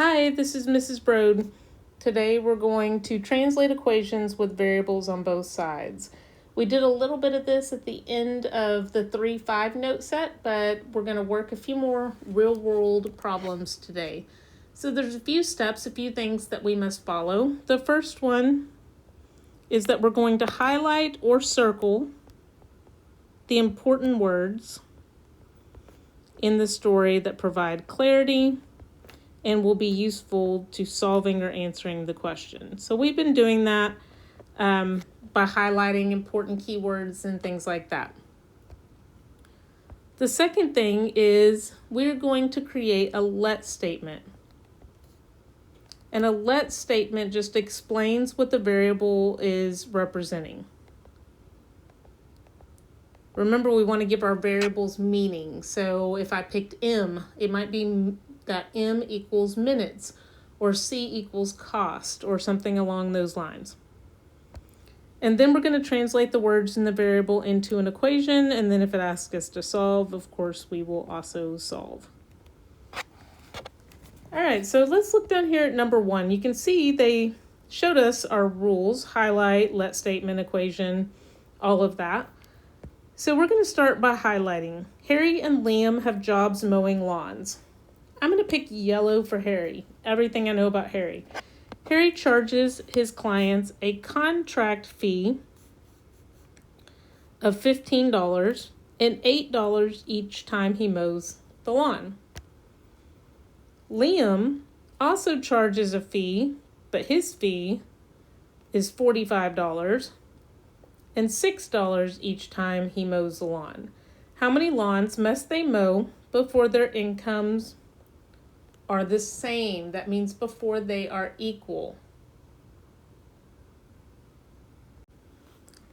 Hi, this is Mrs. Broad. Today we're going to translate equations with variables on both sides. We did a little bit of this at the end of the 3-5 note set, but we're going to work a few more real-world problems today. So there's a few steps, a few things that we must follow. The first one is that we're going to highlight or circle the important words in the story that provide clarity and will be useful to solving or answering the question. So we've been doing that by highlighting important keywords and things like that. The second thing is we're going to create a let statement. And a let statement just explains what the variable is representing. Remember, we want to give our variables meaning. So if I picked M, it might be that M equals minutes, or C equals cost, or something along those lines. And then we're going to translate the words in the variable into an equation, and then if it asks us to solve, of course, we will also solve. All right, so let's look down here at number 1. You can see they showed us our rules: highlight, let statement, equation, all of that. So we're going to start by highlighting. Harry and Liam have jobs mowing lawns. I'm going to pick yellow for Harry, everything I know about Harry. Harry charges his clients a contract fee of $15 and $8 each time he mows the lawn. Liam also charges a fee, but his fee is $45 and $6 each time he mows the lawn. How many lawns must they mow before their incomes are the same? That means before they are equal.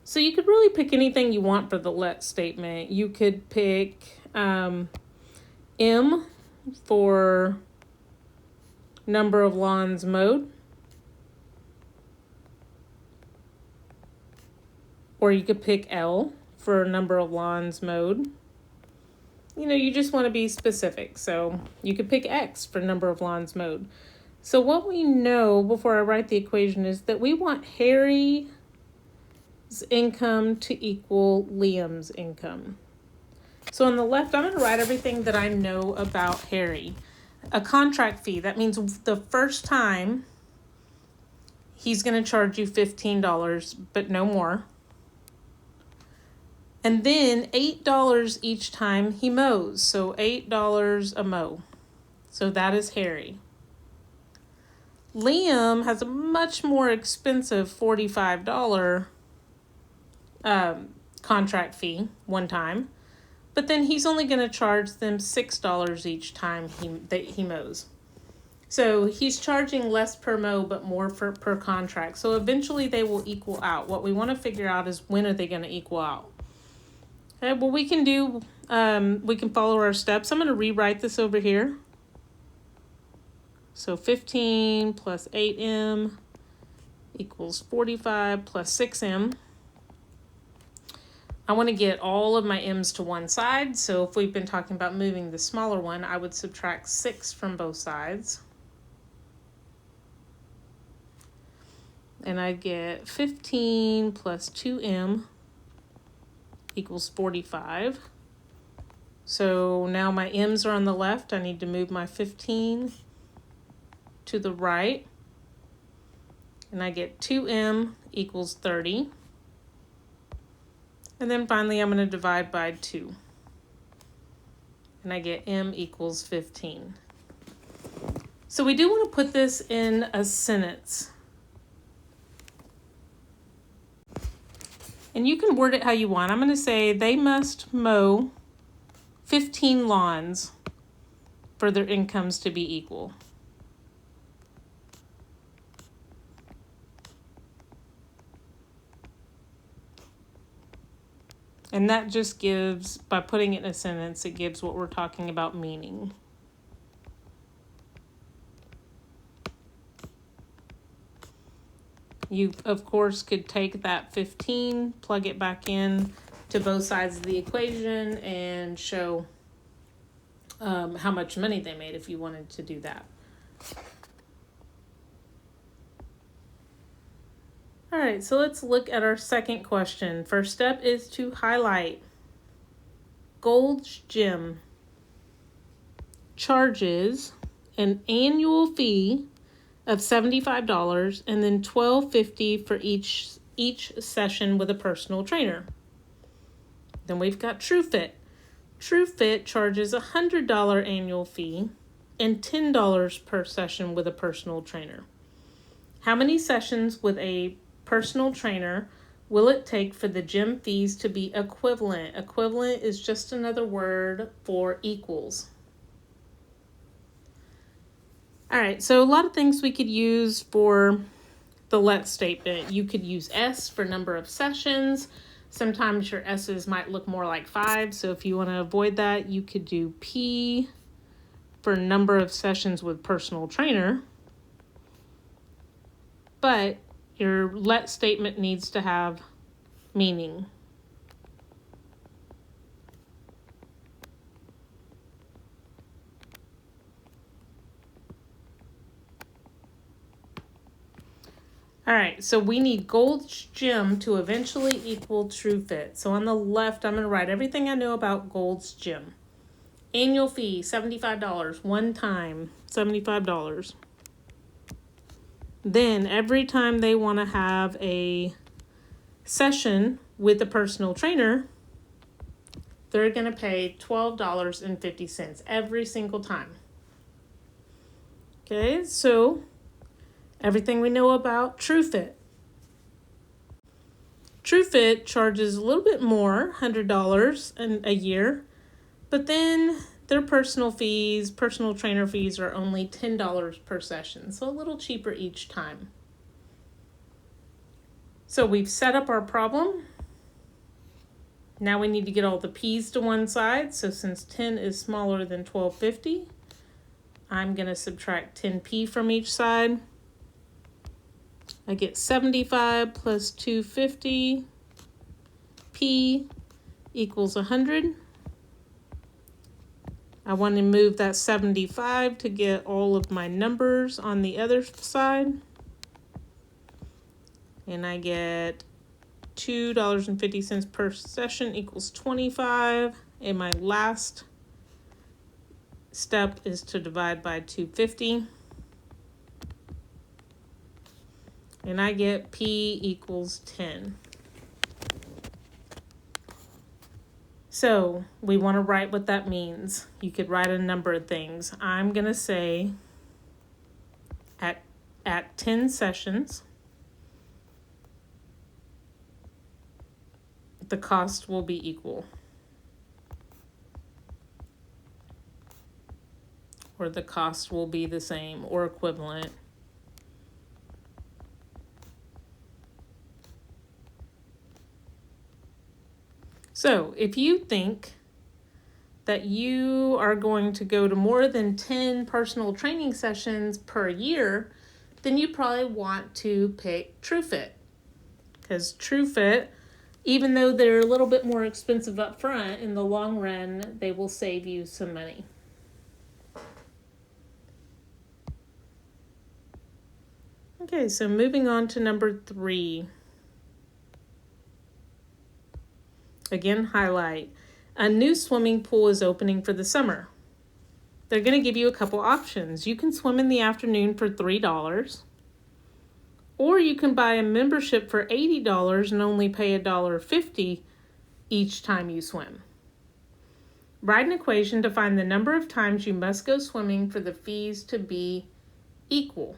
So you could really pick anything you want for the let statement. You could pick M for number of lawns mowed. Or you could pick L for number of lawns mowed. You just want to be specific. So you could pick X for number of lawns mowed. So what we know before I write the equation is that we want Harry's income to equal Liam's income. So on the left, I'm going to write everything that I know about Harry. A contract fee, that means the first time he's going to charge you $15, but no more. And then $8 each time he mows. So $8 a mow. So that is Harry. Liam has a much more expensive $45 contract fee one time. But then he's only going to charge them $6 each time he mows. So he's charging less per mow, but more per contract. So eventually they will equal out. What we want to figure out is when are they going to equal out. Okay, well, we can follow our steps. I'm going to rewrite this over here. So 15 plus 8m equals 45 plus 6m. I want to get all of my m's to one side. So if we've been talking about moving the smaller one, I would subtract 6 from both sides. And I'd get 15 plus 2m equals 45. So now my m's are on the left. I need to move my 15 to the right. And I get 2m equals 30. And then finally I'm going to divide by 2. And I get m equals 15. So we do want to put this in a sentence. And you can word it how you want. I'm going to say they must mow 15 lawns for their incomes to be equal. And that just gives, by putting it in a sentence, it gives what we're talking about meaning. You, of course, could take that 15, plug it back in to both sides of the equation and show how much money they made if you wanted to do that. All right, so let's look at our second question. First step is to highlight. Gold's Gym charges an annual fee of $75 and then $12.50 for each session with a personal trainer. Then we've got TrueFit. TrueFit charges a $100 annual fee and $10 per session with a personal trainer. How many sessions with a personal trainer will it take for the gym fees to be equivalent? Equivalent is just another word for equals. All right, so a lot of things we could use for the let statement. You could use S for number of sessions. Sometimes your S's might look more like 5, so if you want to avoid that, you could do P for number of sessions with personal trainer. But your let statement needs to have meaning. All right, so we need Gold's Gym to eventually equal TrueFit. So on the left, I'm going to write everything I know about Gold's Gym. Annual fee, $75. One time, $75. Then every time they want to have a session with a personal trainer, they're going to pay $12.50 every single time. Okay, so everything we know about TrueFit. TrueFit charges a little bit more, $100 a year, but then their personal trainer fees are only $10 per session, so a little cheaper each time. So we've set up our problem. Now we need to get all the P's to one side. So since 10 is smaller than $12.50, I'm going to subtract 10P from each side. I get 75 plus 250. P equals 100. I want to move that 75 to get all of my numbers on the other side. And I get $2.50 per session equals 25. And my last step is to divide by 250. And I get P equals 10. So we want to write what that means. You could write a number of things. I'm going to say at 10 sessions, the cost will be equal. Or the cost will be the same or equivalent. So if you think that you are going to go to more than 10 personal training sessions per year, then you probably want to pick TrueFit. Because TrueFit, even though they're a little bit more expensive up front, in the long run, they will save you some money. Okay, so moving on to number 3. Again, highlight. A new swimming pool is opening for the summer. They're going to give you a couple options. You can swim in the afternoon for $3, or you can buy a membership for $80 and only pay $1.50 each time you swim. Write an equation to find the number of times you must go swimming for the fees to be equal.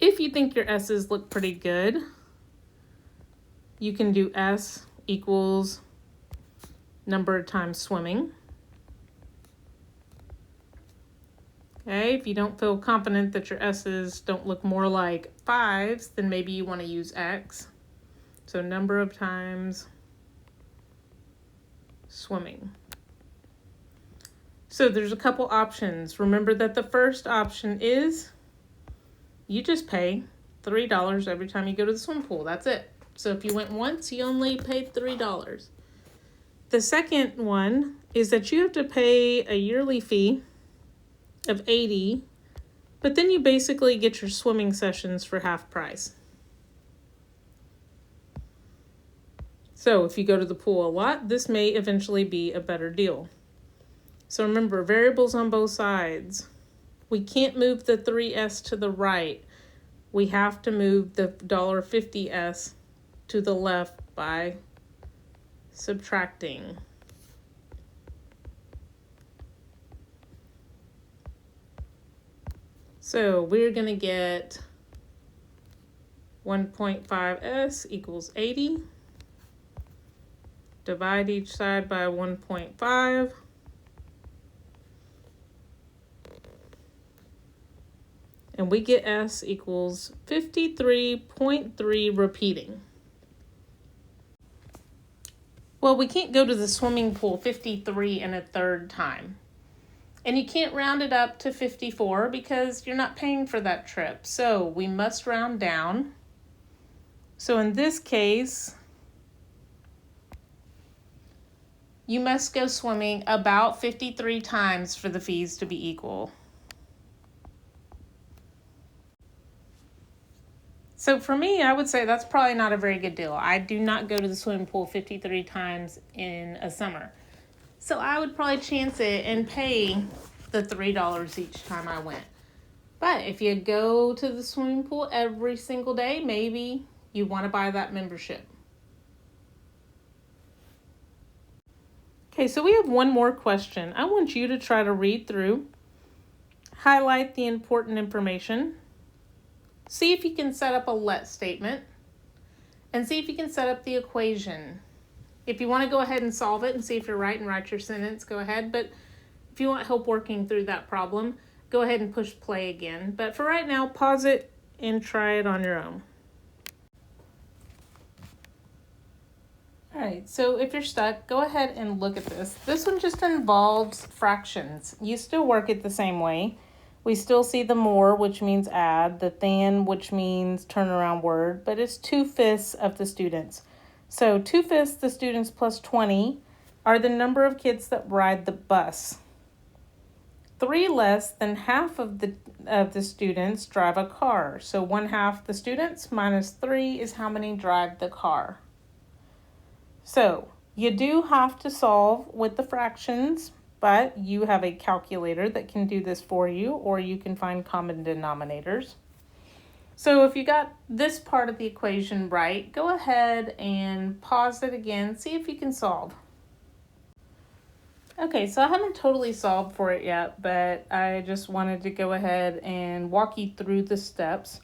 If you think your S's look pretty good, you can do S equals number of times swimming. Okay, if you don't feel confident that your S's don't look more like 5s, then maybe you want to use X. So number of times swimming. So there's a couple options. Remember that the first option is you just pay $3 every time you go to the swim pool. That's it. So if you went once, you only paid $3. The second one is that you have to pay a yearly fee of $80, but then you basically get your swimming sessions for half price. So if you go to the pool a lot, this may eventually be a better deal. So remember, variables on both sides. We can't move the 3s to the right. We have to move the $1.50s to the left by subtracting. So we're going to get 1.5s equals 80. Divide each side by 1.5. And we get s equals 53.3 repeating. Well, we can't go to the swimming pool 53 and a third time. And you can't round it up to 54 because you're not paying for that trip. So we must round down. So in this case, you must go swimming about 53 times for the fees to be equal. So for me, I would say that's probably not a very good deal. I do not go to the swimming pool 53 times in a summer. So I would probably chance it and pay the $3 each time I went. But if you go to the swimming pool every single day, maybe you want to buy that membership. Okay, so we have one more question. I want you to try to read through, highlight the important information, see if you can set up a let statement, and see if you can set up the equation. If you want to go ahead and solve it and see if you're right and write your sentence, go ahead. But if you want help working through that problem, go ahead and push play again. But for right now, pause it and try it on your own. All right, so if you're stuck, go ahead and look at this. This one just involves fractions. You still work it the same way. We still see the more, which means add, the than, which means turnaround word, but it's 2/5 of the students. So 2/5 the students plus 20 are the number of kids that ride the bus. 3 less than half of the students drive a car. So 1/2 the students minus 3 is how many drive the car. So you do have to solve with the fractions, but you have a calculator that can do this for you, or you can find common denominators. So if you got this part of the equation right, go ahead and pause it again, see if you can solve. Okay, so I haven't totally solved for it yet, but I just wanted to go ahead and walk you through the steps.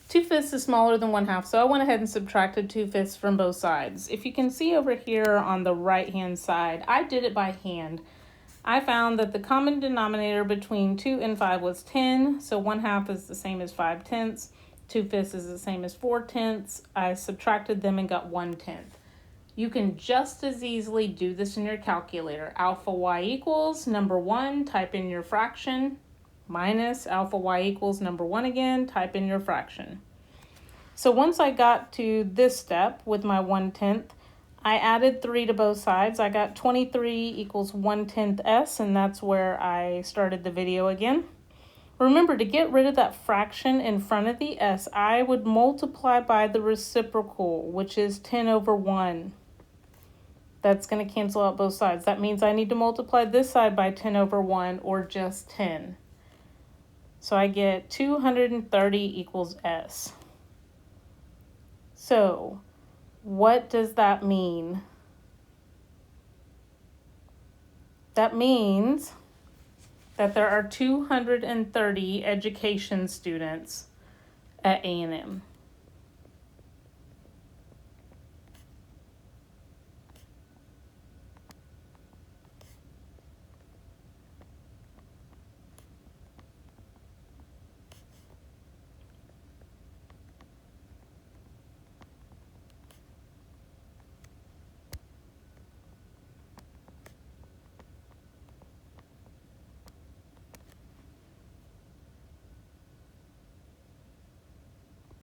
2/5 is smaller than 1/2, so I went ahead and subtracted 2/5 from both sides. If you can see over here on the right-hand side, I did it by hand. I found that the common denominator between 2 and 5 was 10, so 1/2 is the same as 5/10. 2/5 is the same as 4/10. I subtracted them and got 1/10. You can just as easily do this in your calculator. Alpha y equals number 1, type in your fraction, minus alpha y equals number 1 again, type in your fraction. So once I got to this step with my 1/10, I added 3 to both sides. I got 23 equals 1/10 s, and that's where I started the video again. Remember, to get rid of that fraction in front of the s, I would multiply by the reciprocal, which is 10 over 1. That's going to cancel out both sides. That means I need to multiply this side by 10 over 1, or just 10. So I get 230 equals s. So what does that mean? That means that there are 230 education students at A&M.